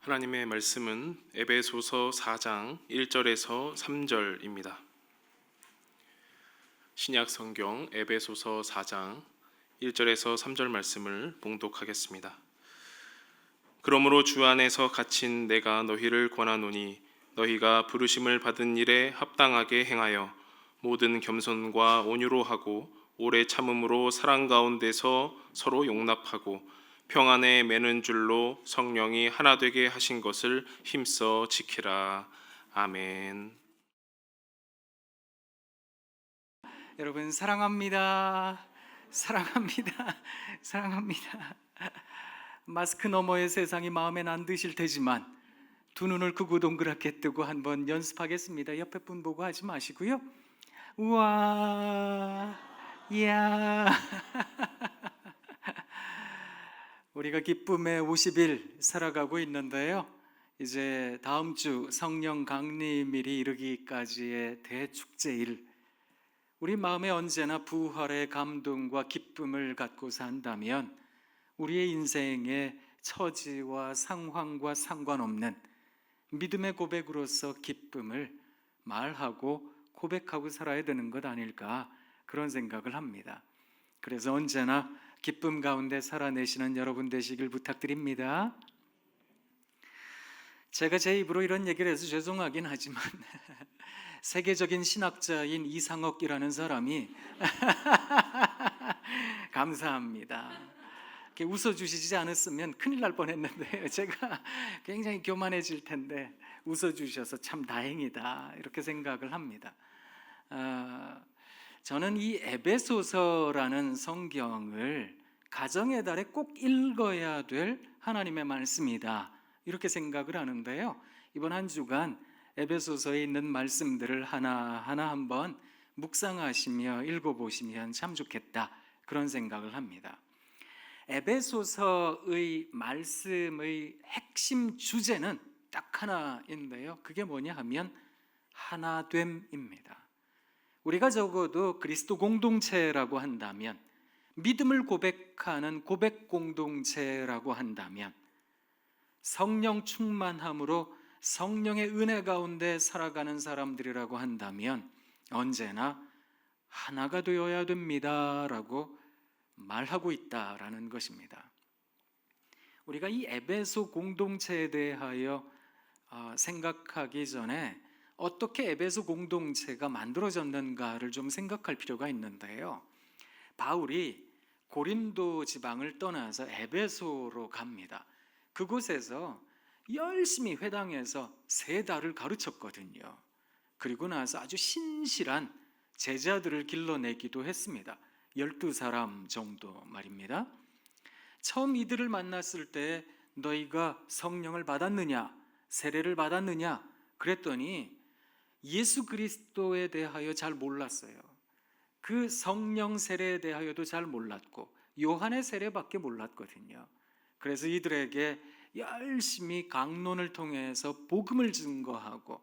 하나님의 말씀은 에베소서 4장 1절에서 3절입니다. 신약 성경 에베소서 4장 1절에서 3절 말씀을 봉독하겠습니다. 그러므로 주 안에서 갇힌 내가 너희를 권하노니 너희가 부르심을 받은 일에 합당하게 행하여 모든 겸손과 온유로 하고 오래 참음으로 사랑 가운데서 서로 용납하고 평안에 매는 줄로 성령이 하나 되게 하신 것을 힘써 지키라. 아멘. 여러분 사랑합니다. 사랑합니다. 사랑합니다. 마스크 너머의 세상이 마음엔 안 드실 테지만 두 눈을 크고 동그랗게 뜨고 한번 연습하겠습니다. 옆에 분 보고 하지 마시고요. 우와, 이야. 우리가 기쁨의 50일 살아가고 있는데요. 이제 다음 주 성령 강림일이 이르기까지의 대축제일, 우리 마음에 언제나 부활의 감동과 기쁨을 갖고 산다면 우리의 인생의 처지와 상황과 상관없는 믿음의 고백으로서 기쁨을 말하고 고백하고 살아야 되는 것 아닐까, 그런 생각을 합니다. 그래서 언제나 기쁨 가운데 살아내시는 여러분 되시길 부탁드립니다. 제가 제 입으로 이런 얘기를 해서 죄송하긴 하지만 세계적인 신학자인 이상옥이라는 사람이 감사합니다. 이렇게 웃어주시지 않았으면 큰일 날 뻔했는데 제가 굉장히 교만해질 텐데 웃어주셔서 참 다행이다, 이렇게 생각을 합니다. 저는 이 에베소서라는 성경을 가정의 달에 꼭 읽어야 될 하나님의 말씀이다, 이렇게 생각을 하는데요. 이번 한 주간 에베소서에 있는 말씀들을 하나하나 한번 묵상하시며 읽어보시면 참 좋겠다, 그런 생각을 합니다. 에베소서의 말씀의 핵심 주제는 딱 하나인데요. 그게 뭐냐 하면 하나됨입니다. 우리가 적어도 그리스도 공동체라고 한다면, 믿음을 고백하는 고백 공동체라고 한다면, 성령 충만함으로 성령의 은혜 가운데 살아가는 사람들이라고 한다면 언제나 하나가 되어야 됩니다라고 말하고 있다라는 것입니다. 우리가 이 에베소 공동체에 대하여 생각하기 전에 어떻게 에베소 공동체가 만들어졌는가를 좀 생각할 필요가 있는데요. 바울이 고린도 지방을 떠나서 에베소로 갑니다. 그곳에서 열심히 회당에서 3달을 가르쳤거든요. 그리고 나서 아주 신실한 제자들을 길러내기도 했습니다. 12사람 정도 말입니다. 처음 이들을 만났을 때 너희가 성령을 받았느냐, 세례를 받았느냐 그랬더니 예수 그리스도에 대하여 잘 몰랐어요. 그 성령 세례에 대하여도 잘 몰랐고 요한의 세례밖에 몰랐거든요. 그래서 이들에게 열심히 강론을 통해서 복음을 증거하고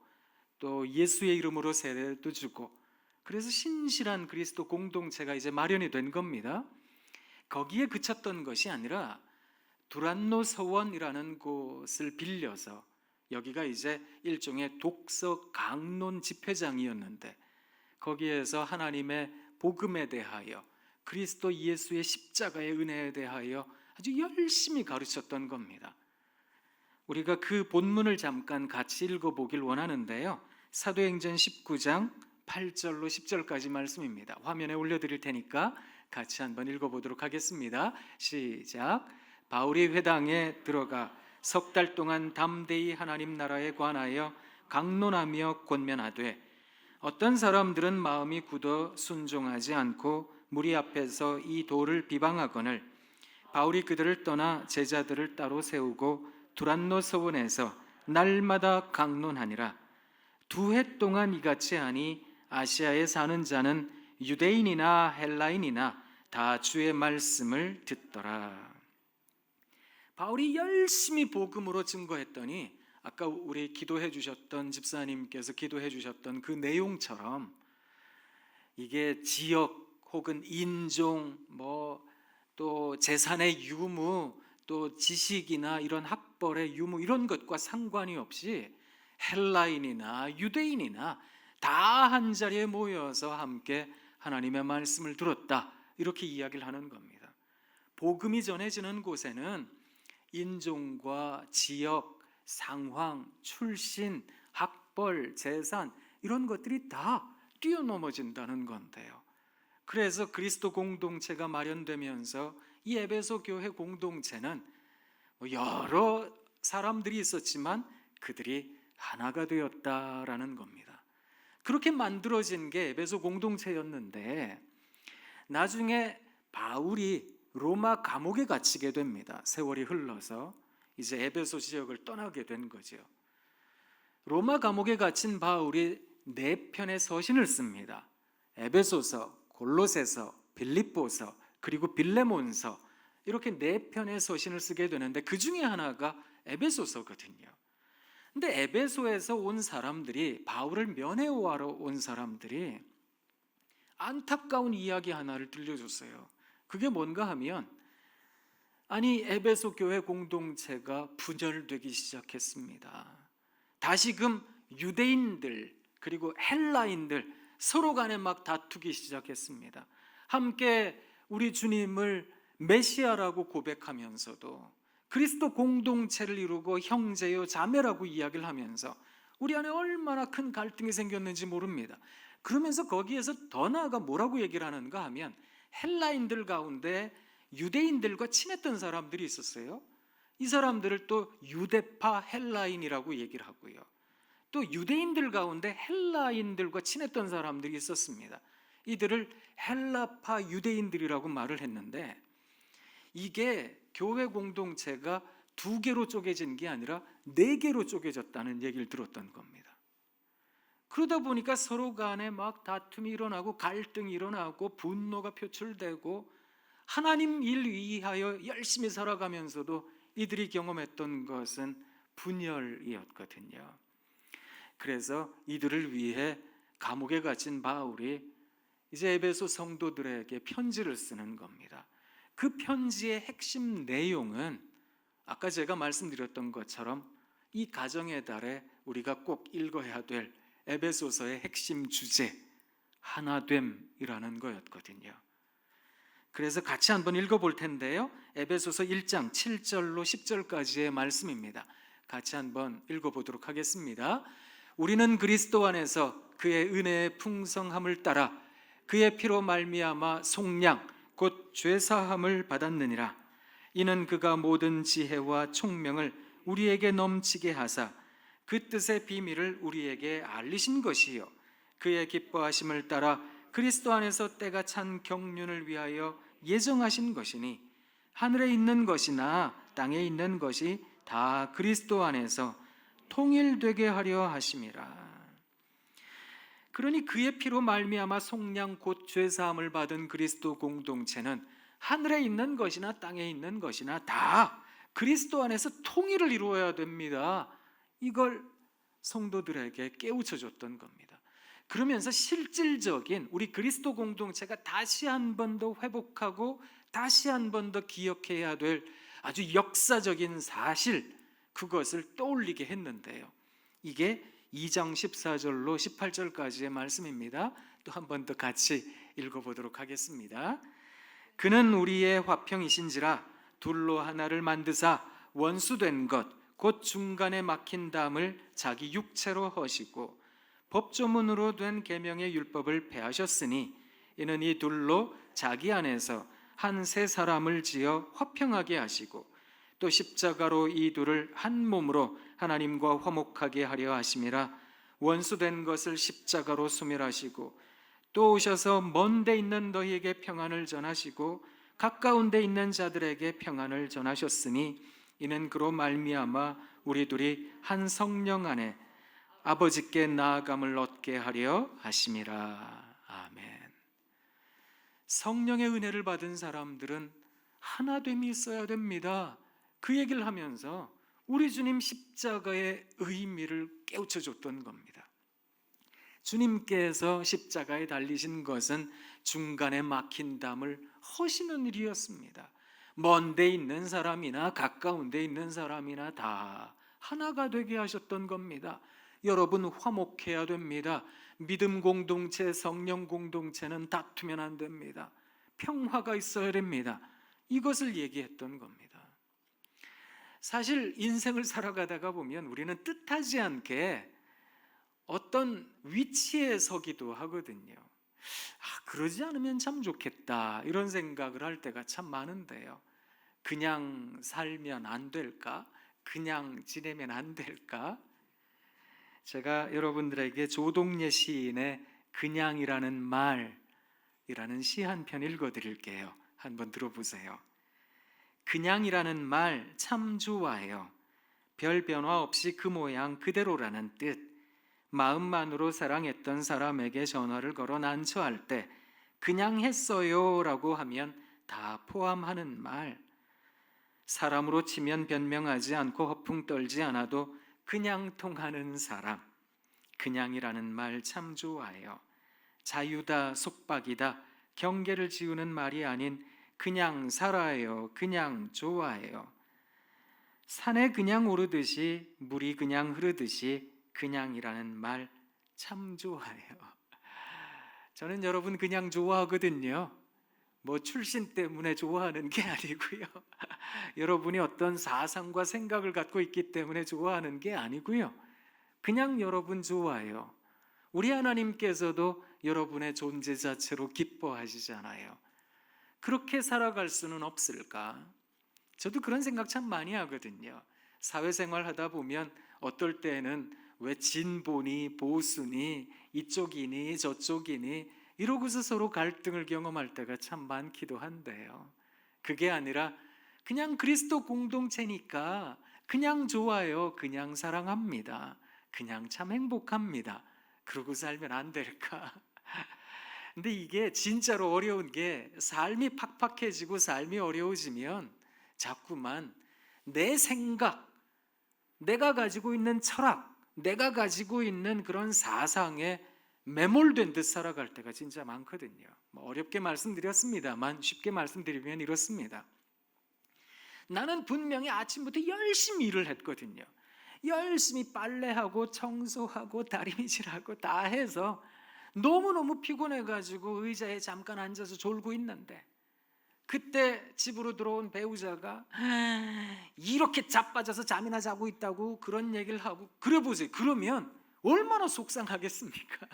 또 예수의 이름으로 세례도 주고, 그래서 신실한 그리스도 공동체가 이제 마련이 된 겁니다. 거기에 그쳤던 것이 아니라 두란노 서원이라는 곳을 빌려서, 여기가 이제 일종의 독서 강론 집회장이었는데 거기에서 하나님의 복음에 대하여, 그리스도 예수의 십자가의 은혜에 대하여 아주 열심히 가르쳤던 겁니다. 우리가 그 본문을 잠깐 같이 읽어보길 원하는데요. 사도행전 19장 8절로 10절까지 말씀입니다. 화면에 올려드릴 테니까 같이 한번 읽어보도록 하겠습니다. 시작. 바울이 회당에 들어가 3달 동안 담대히 하나님 나라에 관하여 강론하며 권면하되, 어떤 사람들은 마음이 굳어 순종하지 않고 무리 앞에서 이 도를 비방하거늘 바울이 그들을 떠나 제자들을 따로 세우고 두란노 서원에서 날마다 강론하니라. 2해 동안 이같이 하니 아시아에 사는 자는 유대인이나 헬라인이나 다 주의 말씀을 듣더라. 바울이 열심히 복음으로 증거했더니 아까 우리 기도해 주셨던 집사님께서 기도해 주셨던 그 내용처럼 이게 지역 혹은 인종 또 재산의 유무 또 지식이나 이런 학벌의 유무 이런 것과 상관이 없이 헬라인이나 유대인이나 다 한 자리에 모여서 함께 하나님의 말씀을 들었다, 이렇게 이야기를 하는 겁니다. 복음이 전해지는 곳에는 인종과 지역, 상황, 출신, 학벌, 재산 이런 것들이 다 뛰어넘어진다는 건데요. 그래서 그리스도 공동체가 마련되면서 이 에베소 교회 공동체는 여러 사람들이 있었지만 그들이 하나가 되었다라는 겁니다. 그렇게 만들어진 게 에베소 공동체였는데 나중에 바울이 로마 감옥에 갇히게 됩니다. 세월이 흘러서 이제 에베소 지역을 떠나게 된 거죠. 로마 감옥에 갇힌 바울이 4편의 서신을 씁니다. 에베소서, 골로새서, 빌립보서, 그리고 빌레몬서, 이렇게 4편의 서신을 쓰게 되는데 그 중에 하나가 에베소서거든요. 근데 에베소에서 온 사람들이, 바울을 면회하러 온 사람들이 안타까운 이야기 하나를 들려줬어요. 그게 뭔가 하면, 아니 에베소 교회 공동체가 분열되기 시작했습니다. 다시금 유대인들 그리고 헬라인들 서로 간에 막 다투기 시작했습니다. 함께 우리 주님을 메시아라고 고백하면서도 그리스도 공동체를 이루고 형제요 자매라고 이야기를 하면서 우리 안에 얼마나 큰 갈등이 생겼는지 모릅니다. 그러면서 거기에서 더 나아가 뭐라고 얘기를 하는가 하면, 헬라인들 가운데 유대인들과 친했던 사람들이 있었어요. 이 사람들을 또 유대파 헬라인이라고 얘기를 하고요. 또 유대인들 가운데 헬라인들과 친했던 사람들이 있었습니다. 이들을 헬라파 유대인들이라고 말을 했는데, 이게 교회 공동체가 2개로 쪼개진 게 아니라 4개로 쪼개졌다는 얘기를 들었던 겁니다. 그러다 보니까 서로 간에 막 다툼이 일어나고 갈등이 일어나고 분노가 표출되고, 하나님 일 위하여 열심히 살아가면서도 이들이 경험했던 것은 분열이었거든요. 그래서 이들을 위해 감옥에 갇힌 바울이 이제 에베소 성도들에게 편지를 쓰는 겁니다. 그 편지의 핵심 내용은 아까 제가 말씀드렸던 것처럼 이 가정의 달에 우리가 꼭 읽어야 될 에베소서의 핵심 주제, 하나됨이라는 거였거든요. 그래서 같이 한번 읽어볼 텐데요. 에베소서 1장 7절로 10절까지의 말씀입니다. 같이 한번 읽어보도록 하겠습니다. 우리는 그리스도 안에서 그의 은혜의 풍성함을 따라 그의 피로 말미암아 속량 곧 죄사함을 받았느니라. 이는 그가 모든 지혜와 총명을 우리에게 넘치게 하사 그 뜻의 비밀을 우리에게 알리신 것이요, 그의 기뻐하심을 따라 그리스도 안에서 때가 찬 경륜을 위하여 예정하신 것이니, 하늘에 있는 것이나 땅에 있는 것이 다 그리스도 안에서 통일되게 하려 하심이라. 그러니 그의 피로 말미암아 속량 곧 죄사함을 받은 그리스도 공동체는 하늘에 있는 것이나 땅에 있는 것이나 다 그리스도 안에서 통일을 이루어야 됩니다. 이걸 성도들에게 깨우쳐줬던 겁니다. 그러면서 실질적인 우리 그리스도 공동체가 다시 한 번 더 회복하고 다시 한 번 더 기억해야 될 아주 역사적인 사실, 그것을 떠올리게 했는데요. 이게 2장 14절로 18절까지의 말씀입니다. 또 한 번 더 같이 읽어보도록 하겠습니다. 그는 우리의 화평이신지라 둘로 하나를 만드사 원수된 것 곧 중간에 막힌 담을 자기 육체로 허시고 법조문으로 된 계명의 율법을 폐하셨으니, 이는 이 둘로 자기 안에서 한 새 사람을 지어 화평하게 하시고 또 십자가로 이 둘을 한 몸으로 하나님과 화목하게 하려 하심이라. 원수된 것을 십자가로 소멸하시고 또 오셔서 먼 데 있는 너희에게 평안을 전하시고 가까운 데 있는 자들에게 평안을 전하셨으니, 이는 그로 말미암아 우리 둘이 한 성령 안에 아버지께 나아감을 얻게 하려 하심이라. 아멘. 성령의 은혜를 받은 사람들은 하나됨이 있어야 됩니다. 그 얘기를 하면서 우리 주님 십자가의 의미를 깨우쳐줬던 겁니다. 주님께서 십자가에 달리신 것은 중간에 막힌 담을 허시는 일이었습니다. 먼 데 있는 사람이나 가까운 데 있는 사람이나 다 하나가 되게 하셨던 겁니다. 여러분 화목해야 됩니다. 믿음 공동체, 성령 공동체는 다투면 안 됩니다. 평화가 있어야 됩니다. 이것을 얘기했던 겁니다. 사실 인생을 살아가다가 보면 우리는 뜻하지 않게 어떤 위치에 서기도 하거든요. 그러지 않으면 참 좋겠다 이런 생각을 할 때가 참 많은데요. 그냥 살면 안 될까? 그냥 지내면 안 될까? 제가 여러분들에게 조동예 시인의 그냥이라는 말이라는 시 한 편 읽어드릴게요. 한번 들어보세요. 그냥이라는 말 참 좋아해요. 별 변화 없이 그 모양 그대로라는 뜻. 마음만으로 사랑했던 사람에게 전화를 걸어 난처할 때 그냥 했어요 라고 하면 다 포함하는 말. 사람으로 치면 변명하지 않고 허풍 떨지 않아도 그냥 통하는 사람. 그냥이라는 말 참 좋아해요. 자유다, 속박이다, 경계를 지우는 말이 아닌 그냥 살아요, 그냥 좋아해요. 산에 그냥 오르듯이 물이 그냥 흐르듯이 그냥이라는 말 참 좋아해요. 저는 여러분 그냥 좋아하거든요. 뭐 출신 때문에 좋아하는 게 아니고요. 여러분이 어떤 사상과 생각을 갖고 있기 때문에 좋아하는 게 아니고요. 그냥 여러분 좋아해요. 우리 하나님께서도 여러분의 존재 자체로 기뻐하시잖아요. 그렇게 살아갈 수는 없을까? 저도 그런 생각 참 많이 하거든요. 사회생활 하다 보면 어떨 때는 왜 진보니 보수니 이쪽이니 저쪽이니 이러고서 서로 갈등을 경험할 때가 참 많기도 한데요. 그게 아니라 그냥 그리스도 공동체니까 그냥 좋아요, 그냥 사랑합니다, 그냥 참 행복합니다. 그러고 살면 안 될까? 근데 이게 진짜로 어려운 게 삶이 팍팍해지고 삶이 어려워지면 자꾸만 내 생각, 내가 가지고 있는 철학, 내가 가지고 있는 그런 사상에 매몰된 듯 살아갈 때가 진짜 많거든요. 어렵게 말씀드렸습니다만 쉽게 말씀드리면 이렇습니다. 나는 분명히 아침부터 열심히 일을 했거든요. 열심히 빨래하고 청소하고 다리미질하고 다 해서 너무너무 피곤해가지고 의자에 잠깐 앉아서 졸고 있는데 그때 집으로 들어온 배우자가 이렇게 자빠져서 잠이나 자고 있다고 그런 얘기를 하고 그래 보세요. 그러면 얼마나 속상하겠습니까?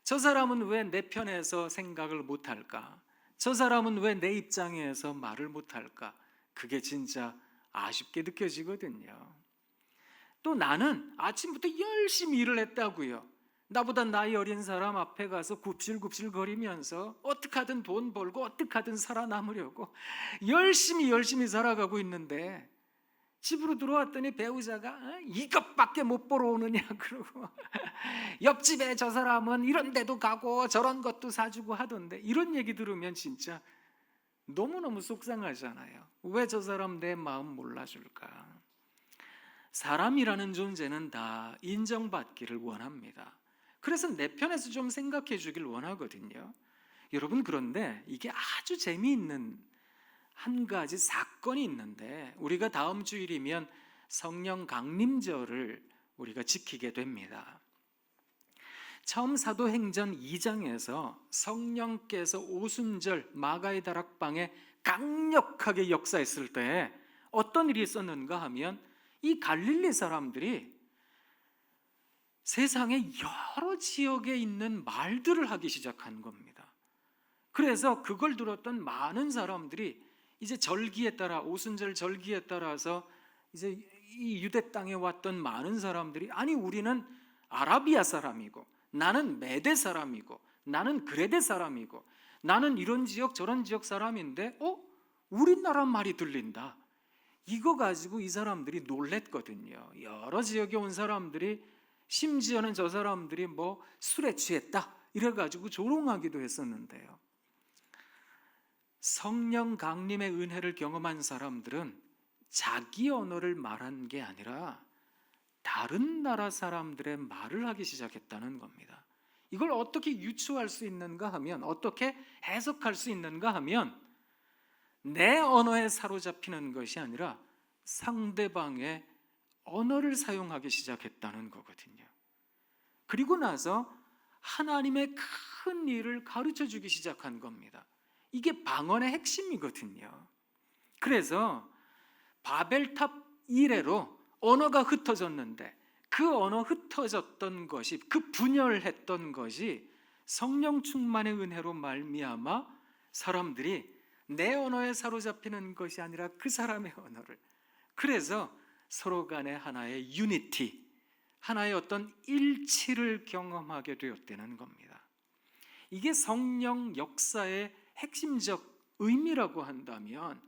저 사람은 왜 내 편에서 생각을 못할까? 저 사람은 왜 내 입장에서 말을 못할까? 그게 진짜 아쉽게 느껴지거든요. 또 나는 아침부터 열심히 일을 했다고요. 나보다 나이 어린 사람 앞에 가서 굽실굽실 거리면서 어떻게 하든 돈 벌고 어떻게 하든 살아남으려고 열심히 살아가고 있는데 집으로 들어왔더니 배우자가 이것밖에 못 보러 오느냐 그러고 옆집에 저 사람은 이런 데도 가고 저런 것도 사주고 하던데 이런 얘기 들으면 진짜 너무너무 속상하잖아요. 왜 저 사람 내 마음 몰라줄까? 사람이라는 존재는 다 인정받기를 원합니다. 그래서 내 편에서 좀 생각해 주길 원하거든요. 여러분 그런데 이게 아주 재미있는 한 가지 사건이 있는데 우리가 다음 주일이면 성령 강림절을 우리가 지키게 됩니다. 처음 사도행전 2장에서 성령께서 오순절 마가의 다락방에 강력하게 역사했을 때 어떤 일이 있었는가 하면 이 갈릴리 사람들이 세상의 여러 지역에 있는 말들을 하기 시작한 겁니다. 그래서 그걸 들었던 많은 사람들이 이제 절기에 따라 오순절 절기에 따라서 이제 이 유대 땅에 왔던 많은 사람들이 아니 우리는 아라비아 사람이고 나는 메대 사람이고 나는 그레데 사람이고 나는 이런 지역 저런 지역 사람인데 우리나라 말이 들린다. 이거 가지고 이 사람들이 놀랬거든요. 여러 지역에 온 사람들이 심지어는 저 사람들이 뭐 술에 취했다 이래가지고 조롱하기도 했었는데요. 성령 강림의 은혜를 경험한 사람들은 자기 언어를 말한 게 아니라 다른 나라 사람들의 말을 하기 시작했다는 겁니다. 이걸 어떻게 유추할 수 있는가 하면 어떻게 해석할 수 있는가 하면 내 언어에 사로잡히는 것이 아니라 상대방의 언어를 사용하기 시작했다는 거거든요. 그리고 나서 하나님의 큰 일을 가르쳐 주기 시작한 겁니다. 이게 방언의 핵심이거든요. 그래서 바벨탑 이래로 언어가 흩어졌는데 그 언어 흩어졌던 것이, 그 분열했던 것이 성령 충만의 은혜로 말미암아 사람들이 내 언어에 사로잡히는 것이 아니라 그 사람의 언어를, 그래서 서로 간에 하나의 유니티, 하나의 어떤 일치를 경험하게 되었다는 겁니다. 이게 성령 역사의 핵심적 의미라고 한다면,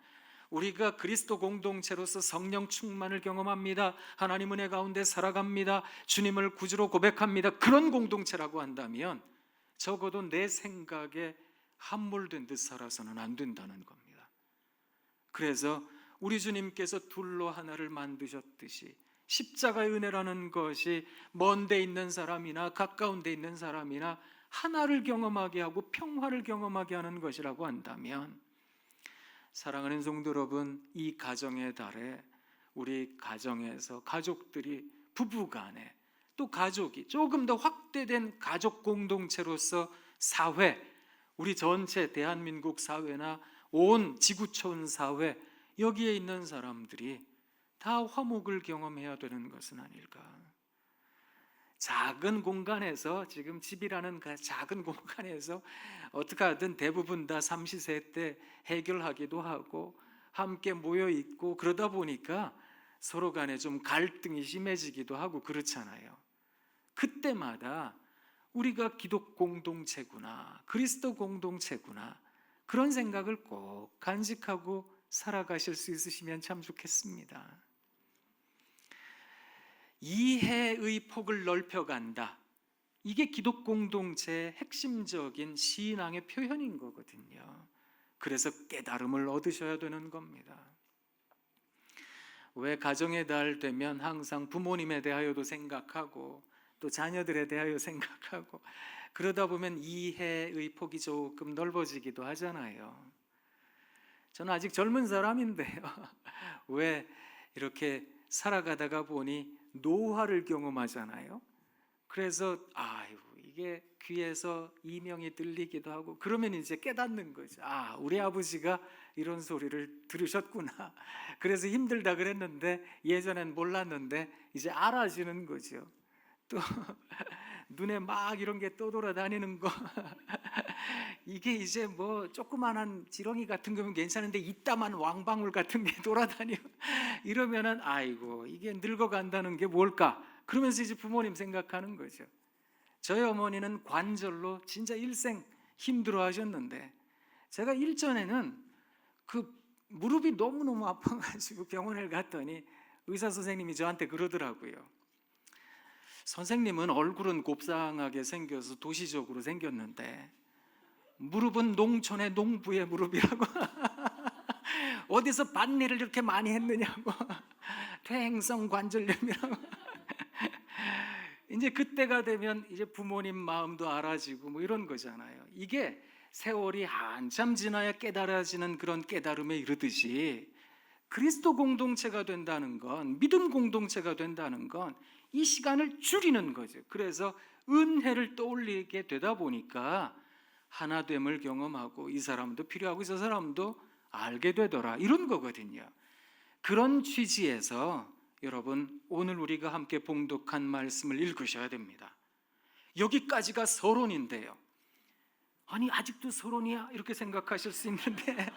우리가 그리스도 공동체로서 성령 충만을 경험합니다, 하나님 은혜 가운데 살아갑니다, 주님을 구주로 고백합니다, 그런 공동체라고 한다면 적어도 내 생각에 함몰된 듯 살아서는 안 된다는 겁니다. 그래서 우리 주님께서 둘로 하나를 만드셨듯이 십자가의 은혜라는 것이 먼 데 있는 사람이나 가까운 데 있는 사람이나 하나를 경험하게 하고 평화를 경험하게 하는 것이라고 한다면, 사랑하는 성도 여러분, 이 가정의 달에 우리 가정에서 가족들이 부부간에, 또 가족이 조금 더 확대된 가족 공동체로서 사회, 우리 전체 대한민국 사회나 온 지구촌 사회, 여기에 있는 사람들이 다 화목을 경험해야 되는 것은 아닐까. 작은 공간에서, 지금 집이라는 그 작은 공간에서 어떻게 하든 대부분 다 삼시세 때 해결하기도 하고 함께 모여 있고, 그러다 보니까 서로 간에 좀 갈등이 심해지기도 하고 그렇잖아요. 그때마다 우리가 기독 공동체구나, 그리스도 공동체구나, 그런 생각을 꼭 간직하고 살아가실 수 있으시면 참 좋겠습니다. 이해의 폭을 넓혀간다, 이게 기독 공동체의 핵심적인 신앙의 표현인 거거든요. 그래서 깨달음을 얻으셔야 되는 겁니다. 왜 가정의 달 되면 항상 부모님에 대하여도 생각하고 또 자녀들에 대하여 생각하고, 그러다 보면 이해의 폭이 조금 넓어지기도 하잖아요. 저는 아직 젊은 사람인데요, 왜 이렇게 살아가다가 보니 노화를 경험하잖아요. 그래서 이게 귀에서 이명이 들리기도 하고, 그러면 이제 깨닫는 거죠. 우리 아버지가 이런 소리를 들으셨구나, 그래서 힘들다 그랬는데 예전엔 몰랐는데 이제 알아지는 거죠. 또 눈에 막 이런 게 떠돌아다니는 거 이게 이제 뭐 조그만한 지렁이 같은 거면 괜찮은데 이따만 왕방울 같은 게 돌아다니고 이러면은 아이고 이게 늙어간다는 게 뭘까, 그러면서 이제 부모님 생각하는 거죠. 저희 어머니는 관절로 진짜 일생 힘들어 하셨는데, 제가 일전에는 그 무릎이 너무너무 아파가지고 병원을 갔더니 의사 선생님이 저한테 그러더라고요. 선생님은 얼굴은 곱상하게 생겨서 도시적으로 생겼는데 무릎은 농촌의 농부의 무릎이라고 어디서 밭일을 이렇게 많이 했느냐고 퇴행성 관절염이라고 이제 그때가 되면 이제 부모님 마음도 알아지고 뭐 이런 거잖아요. 이게 세월이 한참 지나야 깨달아지는 그런 깨달음에 이르듯이 그리스도 공동체가 된다는 건, 믿음 공동체가 된다는 건 이 시간을 줄이는 거죠. 그래서 은혜를 떠올리게 되다 보니까 하나됨을 경험하고 이 사람도 필요하고 저 사람도 알게 되더라, 이런 거거든요. 그런 취지에서 여러분, 오늘 우리가 함께 봉독한 말씀을 읽으셔야 됩니다. 여기까지가 서론인데요, 아니 아직도 서론이야? 이렇게 생각하실 수 있는데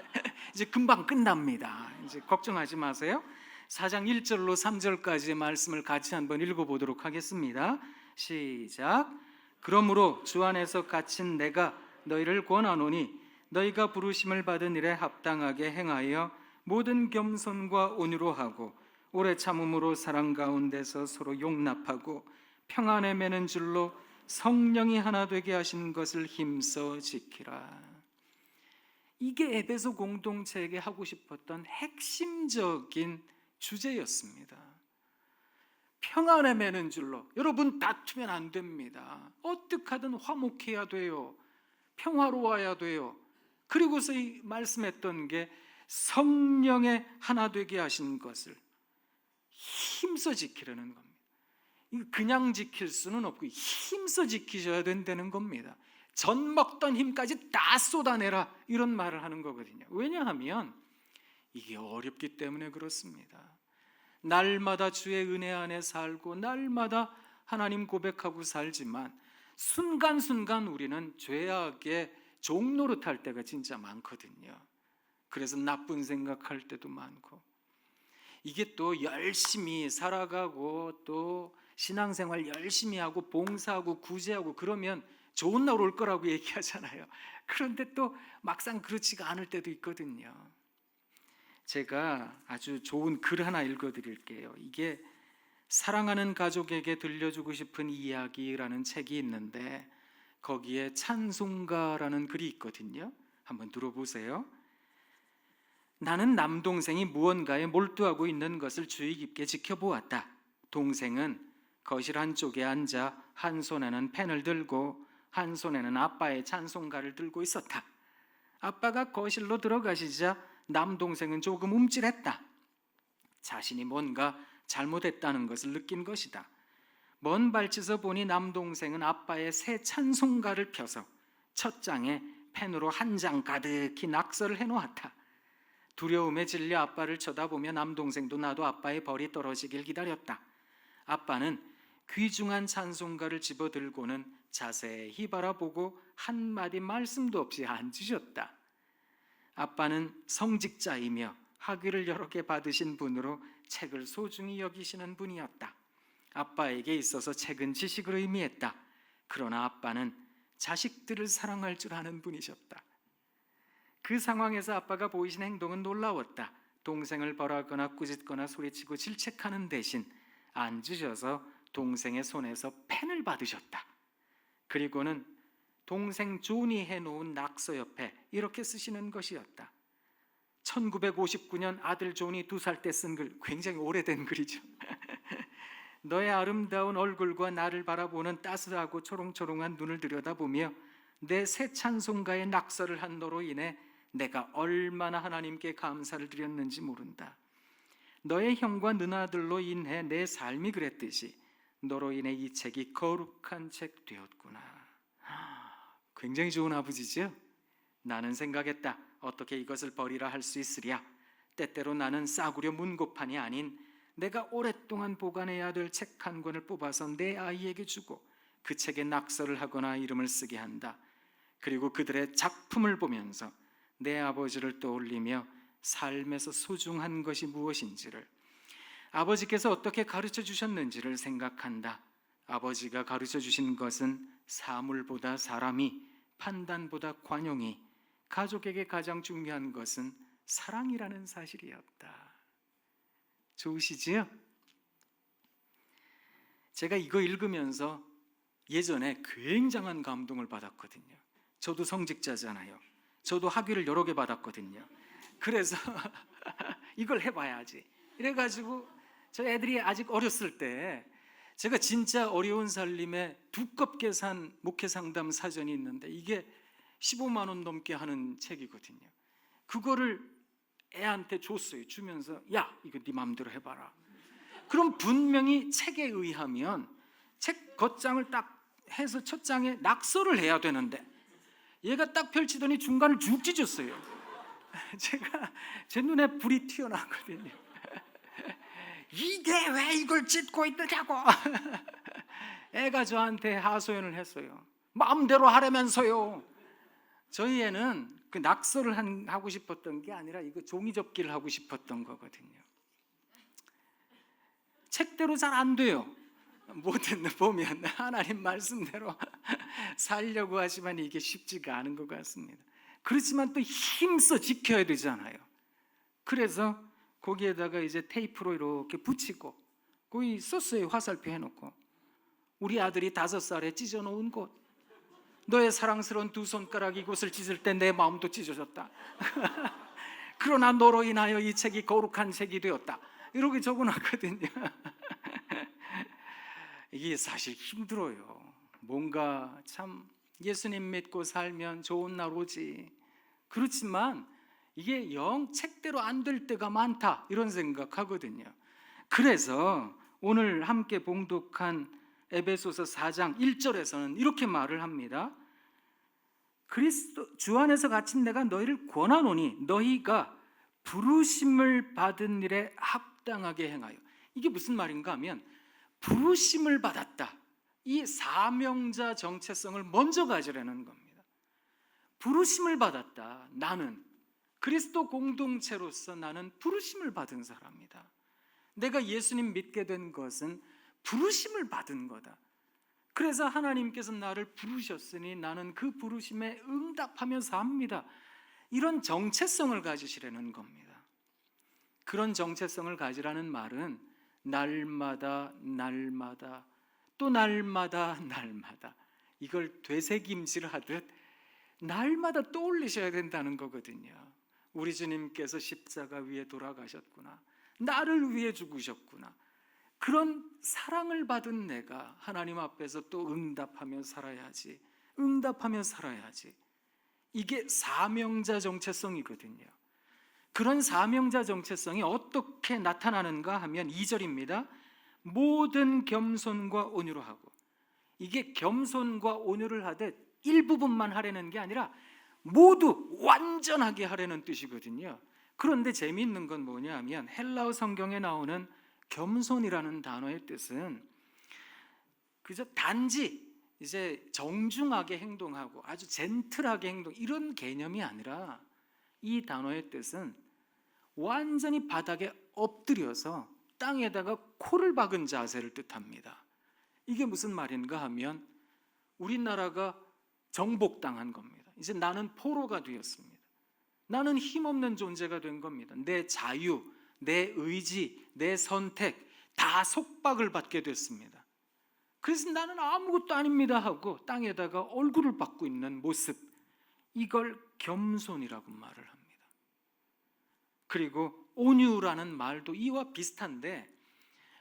이제 금방 끝납니다. 이제 걱정하지 마세요. 4장 1절로 3절까지의 말씀을 같이 한번 읽어보도록 하겠습니다. 시작. 그러므로 주 안에서 갇힌 내가 너희를 권하노니 너희가 부르심을 받은 일에 합당하게 행하여 모든 겸손과 온유로 하고 오래 참음으로 사랑 가운데서 서로 용납하고 평안에 매는 줄로 성령이 하나 되게 하신 것을 힘써 지키라. 이게 에베소 공동체에게 하고 싶었던 핵심적인 주제였습니다. 평안에 매는 줄로, 여러분 다투면 안 됩니다. 어떻게 하든 화목해야 돼요. 평화로워야 돼요. 그리고서 이 말씀했던 게 성령에 하나 되게 하신 것을 힘써 지키려는 겁니다. 이거 그냥 지킬 수는 없고 힘써 지키셔야 된다는 겁니다. 전 먹던 힘까지 다 쏟아내라, 이런 말을 하는 거거든요. 왜냐하면 이게 어렵기 때문에 그렇습니다. 날마다 주의 은혜 안에 살고 날마다 하나님 고백하고 살지만 순간순간 우리는 죄악의 종노릇할 때가 진짜 많거든요. 그래서 나쁜 생각할 때도 많고, 이게 또 열심히 살아가고 또 신앙생활 열심히 하고 봉사하고 구제하고 그러면 좋은 날 올 거라고 얘기하잖아요. 그런데 또 막상 그렇지가 않을 때도 있거든요. 제가 아주 좋은 글 하나 읽어드릴게요. 이게 사랑하는 가족에게 들려주고 싶은 이야기라는 책이 있는데 거기에 찬송가라는 글이 있거든요. 한번 들어보세요. 나는 남동생이 무언가에 몰두하고 있는 것을 주의 깊게 지켜보았다. 동생은 거실 한쪽에 앉아 한 손에는 펜을 들고 한 손에는 아빠의 찬송가를 들고 있었다. 아빠가 거실로 들어가시자 남동생은 조금 움찔했다. 자신이 뭔가 잘못했다는 것을 느낀 것이다. 먼 발치서 보니 남동생은 아빠의 새 찬송가를 펴서 첫 장에 펜으로 한 장 가득히 낙서를 해놓았다. 두려움에 질려 아빠를 쳐다보며 남동생도 나도 아빠의 벌이 떨어지길 기다렸다. 아빠는 귀중한 찬송가를 집어들고는 자세히 바라보고 한마디 말씀도 없이 앉으셨다. 아빠는 성직자이며 학위를 여러 개 받으신 분으로 책을 소중히 여기시는 분이었다. 아빠에게 있어서 책은 지식을 의미했다. 그러나 아빠는 자식들을 사랑할 줄 아는 분이셨다. 그 상황에서 아빠가 보이신 행동은 놀라웠다. 동생을 벌하거나 꾸짖거나 소리치고 질책하는 대신 앉으셔서 동생의 손에서 펜을 받으셨다. 그리고는 동생 존이 해놓은 낙서 옆에 이렇게 쓰시는 것이었다. 1959년 아들 존이 2살 때 쓴 글, 굉장히 오래된 글이죠. 너의 아름다운 얼굴과 나를 바라보는 따스하고 초롱초롱한 눈을 들여다보며 내 새 찬송가에 낙서를 한 너로 인해 내가 얼마나 하나님께 감사를 드렸는지 모른다. 너의 형과 누나들로 인해 내 삶이 그랬듯이 너로 인해 이 책이 거룩한 책 되었구나. 굉장히 좋은 아버지죠. 나는 생각했다. 어떻게 이것을 버리라 할 수 있으랴. 때때로 나는 싸구려 문고판이 아닌 내가 오랫동안 보관해야 될 책 한 권을 뽑아서 내 아이에게 주고 그 책에 낙서를 하거나 이름을 쓰게 한다. 그리고 그들의 작품을 보면서 내 아버지를 떠올리며 삶에서 소중한 것이 무엇인지를, 아버지께서 어떻게 가르쳐 주셨는지를 생각한다. 아버지가 가르쳐 주신 것은 사물보다 사람이, 판단보다 관용이, 가족에게 가장 중요한 것은 사랑이라는 사실이었다. 좋으시지요? 제가 이거 읽으면서 예전에 굉장한 감동을 받았거든요. 저도 성직자잖아요. 저도 학위를 여러 개 받았거든요. 그래서 이걸 해봐야지. 이래가지고 저 애들이 아직 어렸을 때 제가 진짜 어려운 살림에 두껍게 산 목회상담 사전이 있는데 이게 15만 원 넘게 하는 책이거든요. 그거를 애한테 줬어요. 주면서 야, 이거 네 마음대로 해봐라. 그럼 분명히 책에 의하면 책 겉장을 딱 해서 첫 장에 낙서를 해야 되는데 얘가 딱 펼치더니 중간을 쭉 찢었어요. 제가 제 눈에 불이 튀어나왔거든요. 이게 왜 이걸 찢고 있느냐고. 애가 저한테 하소연을 했어요. 마음대로 하려면서요. 저희 애는 그 낙서를 하고 싶었던 게 아니라 이거 종이접기를 하고 싶었던 거거든요. 책대로 잘 안 돼요. 뭐든 보면 하나님 말씀대로 살려고 하지만 이게 쉽지가 않은 것 같습니다. 그렇지만 또 힘써 지켜야 되잖아요. 그래서 거기에다가 이제 테이프로 이렇게 붙이고 거기 썼어요. 화살표 해놓고 우리 아들이 5살에 찢어놓은 곳, 너의 사랑스러운 2손가락이 이곳을 찢을 때 내 마음도 찢어졌다. 그러나 너로 인하여 이 책이 거룩한 책이 되었다. 이렇게 적어놨거든요. 이게 사실 힘들어요. 뭔가 참 예수님 믿고 살면 좋은 날 오지. 그렇지만 이게 영 책대로 안 될 때가 많다 이런 생각하거든요. 그래서 오늘 함께 봉독한 에베소서 4장 1절에서는 이렇게 말을 합니다. 그리스도 주 안에서 갇힌 내가 너희를 권하노니 너희가 부르심을 받은 일에 합당하게 행하여. 이게 무슨 말인가 하면 부르심을 받았다, 이 사명자 정체성을 먼저 가지려는 겁니다. 부르심을 받았다. 나는 그리스도 공동체로서 나는 부르심을 받은 사람이다. 내가 예수님 믿게 된 것은 부르심을 받은 거다. 그래서 하나님께서 나를 부르셨으니 나는 그 부르심에 응답하며 삽니다. 이런 정체성을 가지시려는 겁니다. 그런 정체성을 가지라는 말은 날마다 날마다 또 날마다 날마다 이걸 되새김질 하듯 날마다 떠올리셔야 된다는 거거든요. 우리 주님께서 십자가 위에 돌아가셨구나, 나를 위해 죽으셨구나, 그런 사랑을 받은 내가 하나님 앞에서 또 응답하며 살아야지, 응답하며 살아야지. 이게 사명자 정체성이거든요. 그런 사명자 정체성이 어떻게 나타나는가 하면 2절입니다. 모든 겸손과 온유로 하고. 이게 겸손과 온유를 하되 일부분만 하려는 게 아니라 모두 완전하게 하려는 뜻이거든요. 그런데 재미있는 건 뭐냐 하면 헬라어 성경에 나오는 겸손이라는 단어의 뜻은 그저 단지 이제 정중하게 행동하고 아주 젠틀하게 행동, 이런 개념이 아니라 이 단어의 뜻은 완전히 바닥에 엎드려서 땅에다가 코를 박은 자세를 뜻합니다. 이게 무슨 말인가 하면 우리나라가 정복당한 겁니다. 이제 나는 포로가 되었습니다. 나는 힘없는 존재가 된 겁니다. 내 자유, 내 의지, 내 선택 다 속박을 받게 됐습니다. 그래서 나는 아무것도 아닙니다 하고 땅에다가 얼굴을 박고 있는 모습, 이걸 겸손이라고 말을 합니다. 그리고 온유라는 말도 이와 비슷한데,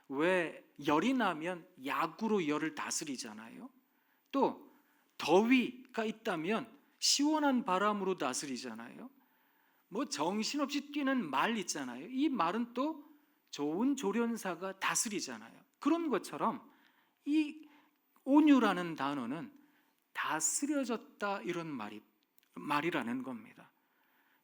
왜 열이 나면 약으로 열을 다스리잖아요. 또 더위가 있다면 시원한 바람으로 다스리잖아요. 뭐 정신없이 뛰는 말 있잖아요. 이 말은 또 좋은 조련사가 다스리잖아요. 그런 것처럼 이 온유라는 단어는 다스려졌다 이런 말이라는 겁니다.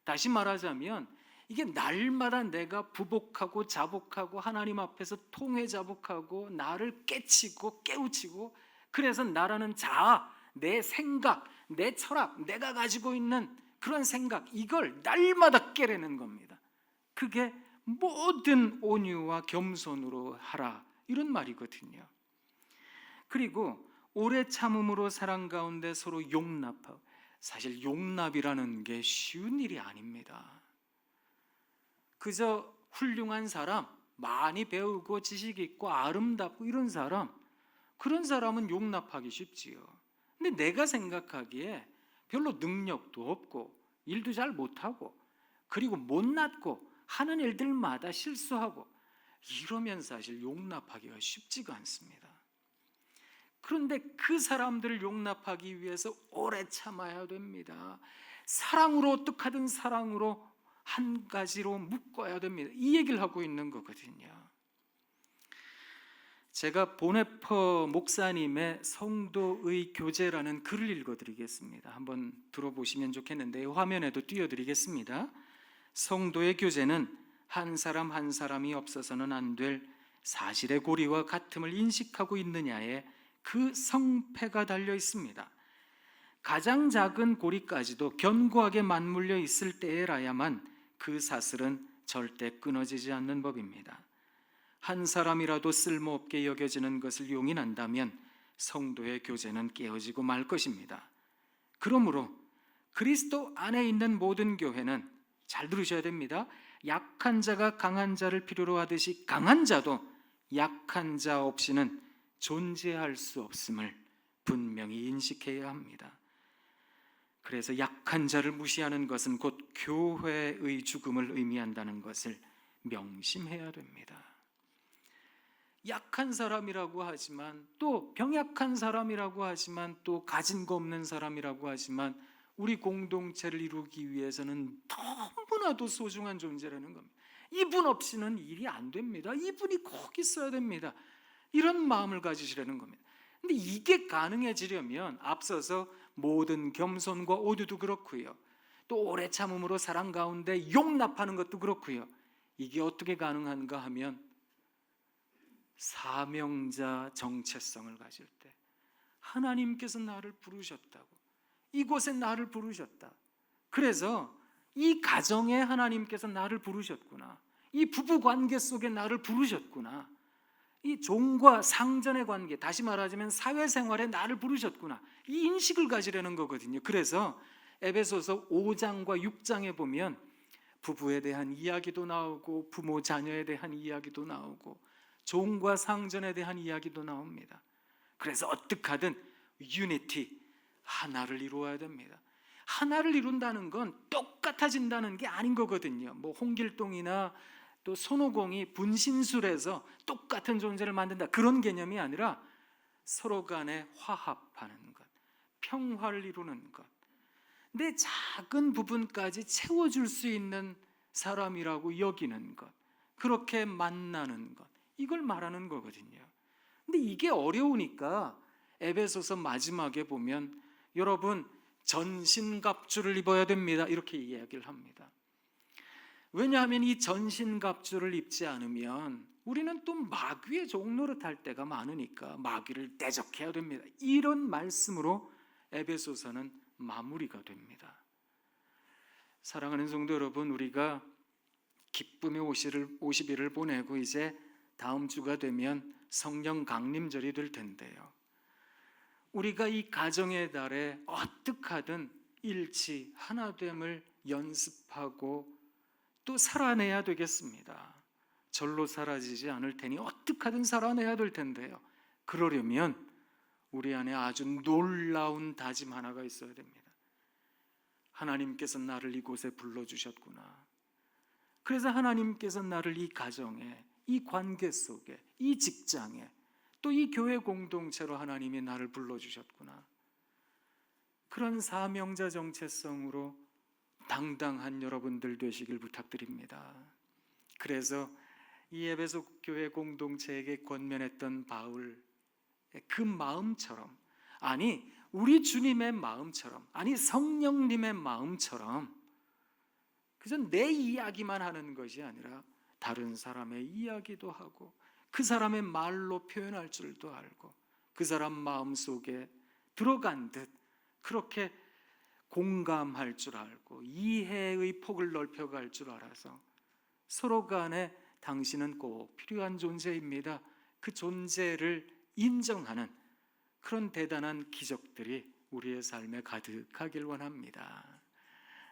다시 말하자면 이게 날마다 내가 부복하고 자복하고 하나님 앞에서 통회자복하고 나를 깨치고 깨우치고, 그래서 나라는 자아, 내 생각, 내 철학, 내가 가지고 있는 그런 생각, 이걸 날마다 깨려는 겁니다. 그게 모든 온유와 겸손으로 하라 이런 말이거든요. 그리고 오래 참음으로 사랑 가운데 서로 용납하고. 사실 용납이라는 게 쉬운 일이 아닙니다. 그저 훌륭한 사람, 많이 배우고 지식 있고 아름답고 이런 사람, 그런 사람은 용납하기 쉽지요. 근데 내가 생각하기에 별로 능력도 없고 일도 잘 못하고 그리고 못났고 하는 일들마다 실수하고 이러면 사실 용납하기가 쉽지가 않습니다. 그런데 그 사람들을 용납하기 위해서 오래 참아야 됩니다. 사랑으로, 어떻게 하든 사랑으로 한 가지로 묶어야 됩니다. 이 얘기를 하고 있는 거거든요. 제가 보네퍼 목사님의 성도의 교제라는 글을 읽어드리겠습니다. 한번 들어보시면 좋겠는데 화면에도 띄워드리겠습니다. 성도의 교제는 한 사람 한 사람이 없어서는 안 될 사실의 고리와 같음을 인식하고 있느냐에 그 성패가 달려 있습니다. 가장 작은 고리까지도 견고하게 맞물려 있을 때에라야만 그 사슬은 절대 끊어지지 않는 법입니다. 한 사람이라도 쓸모없게 여겨지는 것을 용인한다면 성도의 교제는 깨어지고 말 것입니다. 그러므로 그리스도 안에 있는 모든 교회는, 잘 들으셔야 됩니다, 약한 자가 강한 자를 필요로 하듯이 강한 자도 약한 자 없이는 존재할 수 없음을 분명히 인식해야 합니다. 그래서 약한 자를 무시하는 것은 곧 교회의 죽음을 의미한다는 것을 명심해야 됩니다. 약한 사람이라고 하지만, 또 병약한 사람이라고 하지만, 또 가진 거 없는 사람이라고 하지만 우리 공동체를 이루기 위해서는 너무나도 소중한 존재라는 겁니다. 이분 없이는 일이 안 됩니다. 이분이 꼭 있어야 됩니다. 이런 마음을 가지시라는 겁니다. 근데 이게 가능해지려면 앞서서 모든 겸손과 오두도 그렇고요, 또 오래 참음으로 사랑 가운데 용납하는 것도 그렇고요, 이게 어떻게 가능한가 하면 사명자 정체성을 가질 때, 하나님께서 나를 부르셨다고, 이곳에 나를 부르셨다, 그래서 이 가정에 하나님께서 나를 부르셨구나, 이 부부관계 속에 나를 부르셨구나, 이 종과 상전의 관계, 다시 말하자면 사회생활에 나를 부르셨구나, 이 인식을 가지려는 거거든요. 그래서 에베소서 5장과 6장에 보면 부부에 대한 이야기도 나오고 부모 자녀에 대한 이야기도 나오고 종과 상전에 대한 이야기도 나옵니다. 그래서 어떻게 하든 유니티, 하나를 이루어야 됩니다. 하나를 이룬다는 건 똑같아진다는 게 아닌 거거든요. 뭐 홍길동이나 또 손오공이 분신술에서 똑같은 존재를 만든다, 그런 개념이 아니라 서로 간에 화합하는 것, 평화를 이루는 것, 내 작은 부분까지 채워줄 수 있는 사람이라고 여기는 것, 그렇게 만나는 것, 이걸 말하는 거거든요. 근데 이게 어려우니까 에베소서 마지막에 보면 여러분 전신갑주를 입어야 됩니다, 이렇게 이야기를 합니다. 왜냐하면 이 전신갑주를 입지 않으면 우리는 또 마귀의 종노릇할 때가 많으니까 마귀를 대적해야 됩니다. 이런 말씀으로 에베소서는 마무리가 됩니다. 사랑하는 성도 여러분, 우리가 기쁨의 50일을 보내고 이제 다음 주가 되면 성령 강림절이 될 텐데요, 우리가 이 가정의 달에 어떻게 하든 일치 하나됨을 연습하고 또 살아내야 되겠습니다. 절로 사라지지 않을 테니 어떻게 하든 살아내야 될 텐데요, 그러려면 우리 안에 아주 놀라운 다짐 하나가 있어야 됩니다. 하나님께서 나를 이곳에 불러주셨구나. 그래서 하나님께서 나를 이 가정에, 이 관계 속에, 이 직장에, 또 이 교회 공동체로 하나님이 나를 불러주셨구나. 그런 사명자 정체성으로 당당한 여러분들 되시길 부탁드립니다. 그래서 이 에베소 교회 공동체에게 권면했던 바울, 그 마음처럼, 아니 우리 주님의 마음처럼, 아니 성령님의 마음처럼 그저 내 이야기만 하는 것이 아니라 다른 사람의 이야기도 하고 그 사람의 말로 표현할 줄도 알고 그 사람 마음속에 들어간 듯 그렇게 공감할 줄 알고 이해의 폭을 넓혀갈 줄 알아서 서로 간에 당신은 꼭 필요한 존재입니다, 그 존재를 인정하는 그런 대단한 기적들이 우리의 삶에 가득하길 원합니다.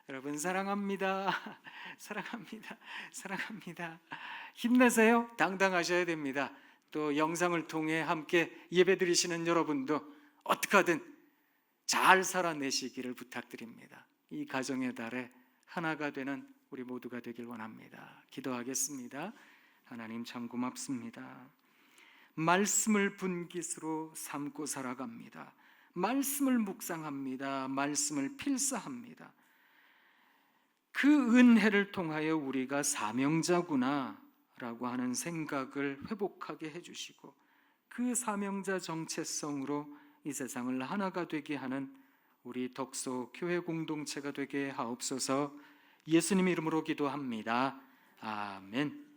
여러분 사랑합니다. 사랑합니다. 사랑합니다. 힘내세요. 당당하셔야 됩니다. 또 영상을 통해 함께 예배드리시는 여러분도 어떻게 하든 잘 살아내시기를 부탁드립니다. 이 가정의 달에 하나가 되는 우리 모두가 되길 원합니다. 기도하겠습니다. 하나님 참 고맙습니다. 말씀을 분깃으로 삼고 살아갑니다. 말씀을 묵상합니다. 말씀을 필사합니다. 그 은혜를 통하여 우리가 사명자구나 라고 하는 생각을 회복하게 해주시고 그 사명자 정체성으로 이 세상을 하나가 되게 하는 우리 덕소 교회 공동체가 되게 하옵소서. 예수님 이름으로 기도합니다. 아멘.